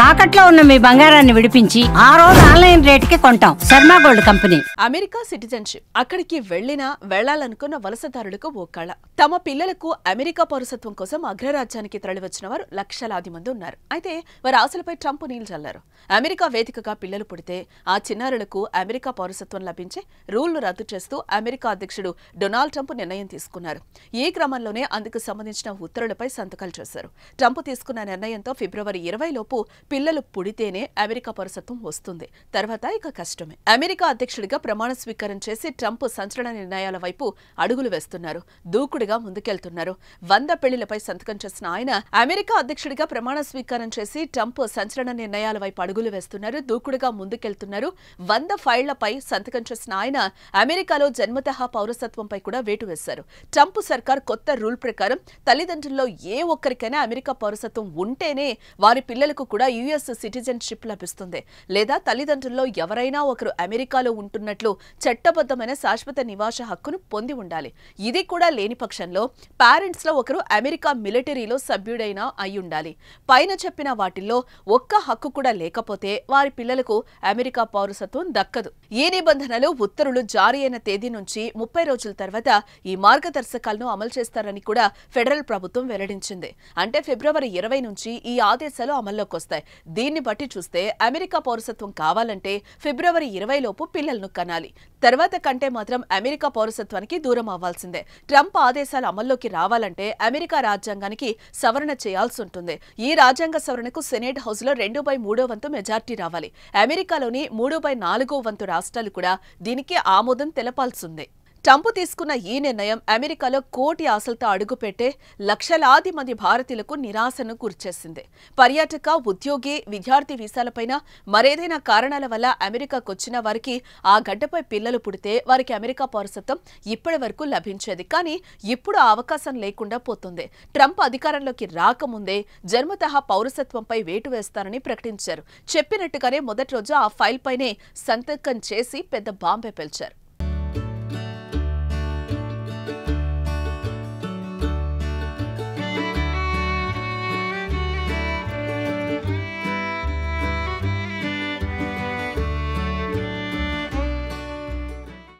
తాకట్లో ఉన్న మీ బంగారాన్ని విడిపించి ఆ రోజు ఆన్లైన్ రేటుకి కొంటాం. Sharma gold company. America citizenship. అక్కడికి వెళ్లాలనుకున్న వలసదారులకు ఓ కళ. తమ పిల్లలకు అమెరికా పౌరసత్వం కోసం అగ్రరాజ్యానికి తరలివచ్చిన వారు లక్షలాది మంది ఉన్నారు. అయితే వారి ఆశలపై ట్రంప్ నీళ్లు చల్లారు. అమెరికా వేదికగా పిల్లలు పుడితే ఆ చిన్నారులకు అమెరికా పౌరసత్వం లభించే రూల్ను రద్దు చేస్తూ అమెరికా అధ్యక్షుడు డొనాల్డ్ ట్రంప్ నిర్ణయం తీసుకున్నారు. ఈ క్రమంలోనే అందుకు సంబంధించిన ఉత్తర్వులపై సంతకాలు చేశారు. ట్రంప్ తీసుకున్న నిర్ణయంతో ఫిబ్రవరి 20 లోపు పిల్లలు పుడితేనే అమెరికా పౌరసత్వం వస్తుంది. తర్వాత ఇక కష్టమే. అమెరికా అధ్యక్షుడిగా ప్రమాణ స్వీకారం చేసి ట్రంప్ సంచలన నిర్ణయాల వైపు అడుగులు వేస్తున్నారు. దూకుడుగా ముందుకెళ్తున్నారు. 100 పెళ్లిలపై సంతకం చేసిన ఆయన అమెరికా అధ్యక్షుడిగా ప్రమాణ స్వీకారం చేసి ట్రంప్ సంచలన నిర్ణయాల వైపు అడుగులు వేస్తున్నారు. దూకుడుగా ముందుకెళ్తున్నారు. 100 ఫైళ్లపై సంతకం చేసిన ఆయన అమెరికాలో జన్మతః పౌరసత్వంపై కూడా వేటు వేశారు. ట్రంప్ సర్కార్ కొత్త రూల్ ప్రకారం తల్లిదండ్రుల్లో ఏ ఒక్కరికైనా అమెరికా పౌరసత్వం ఉంటేనే వారి పిల్లలకు కూడా యుఎస్ సిటిజన్షిప్ లభిస్తుంది. లేదా తల్లిదండ్రుల్లో ఎవరైనా ఒకరు అమెరికాలో ఉంటున్నట్లు చట్టబద్ధమైన శాశ్వత నివాస హక్కును పొంది ఉండాలి. ఇది కూడా లేని పక్షంలో పేరెంట్స్ లో ఒకరు అమెరికా మిలిటరీలో సభ్యుడైనా అయి ఉండాలి. పైన చెప్పిన వాటిల్లో ఒక్క హక్కు కూడా లేకపోతే వారి పిల్లలకు అమెరికా పౌరసత్వం దక్కదు. ఈ నిబంధనలు ఉత్తర్వులు జారీ అయిన తేదీ నుంచి 30 రోజుల తర్వాత ఈ మార్గదర్శకాలను అమలు చేస్తారని కూడా ఫెడరల్ ప్రభుత్వం వెల్లడించింది. అంటే ఫిబ్రవరి 20 నుంచి ఈ ఆదేశాలు అమల్లోకి వస్తాయి. దీన్ని బట్టి చూస్తే అమెరికా పౌరసత్వం కావాలంటే ఫిబ్రవరి 20 లోపు పిల్లలను కనాలి. తర్వాత కంటే మాత్రం అమెరికా పౌరసత్వానికి దూరం అవ్వాల్సిందే. ట్రంప్ ఆదేశాలు అమల్లోకి రావాలంటే అమెరికా రాజ్యాంగానికి సవరణ చేయాల్సి ఉంటుంది. ఈ రాజ్యాంగ సవరణకు సెనేట్ హౌస్ లో 2/3 వంతు మెజార్టీ రావాలి. అమెరికాలోని 3/4 వంతు రాష్ట్రాలు కూడా దీనికి ఆమోదం తెలపాల్సిందే. ట్రంప్ తీసుకున్న ఈ నిర్ణయం అమెరికాలో కోటి ఆశలతో అడుగుపెట్టే లక్షలాది మంది భారతీయులకు నిరాశను గురిచేసింది. పర్యాటక, ఉద్యోగి, విద్యార్థి వీసాలపైన మరేదైనా కారణాల వల్ల అమెరికాకు వచ్చిన వారికి ఆ గడ్డపై పిల్లలు పుడితే వారికి అమెరికా పౌరసత్వం ఇప్పటి వరకు లభించేది. కానీ ఇప్పుడు ఆ అవకాశం లేకుండా పోతుంది. ట్రంప్ అధికారంలోకి రాకముందే జన్మతః పౌరసత్వంపై వేటు వేస్తారని ప్రకటించారు. చెప్పినట్టుగానే మొదటి రోజు ఆ ఫైల్ పైనే సంతకం చేసి పెద్ద బాంబే పేల్చారు.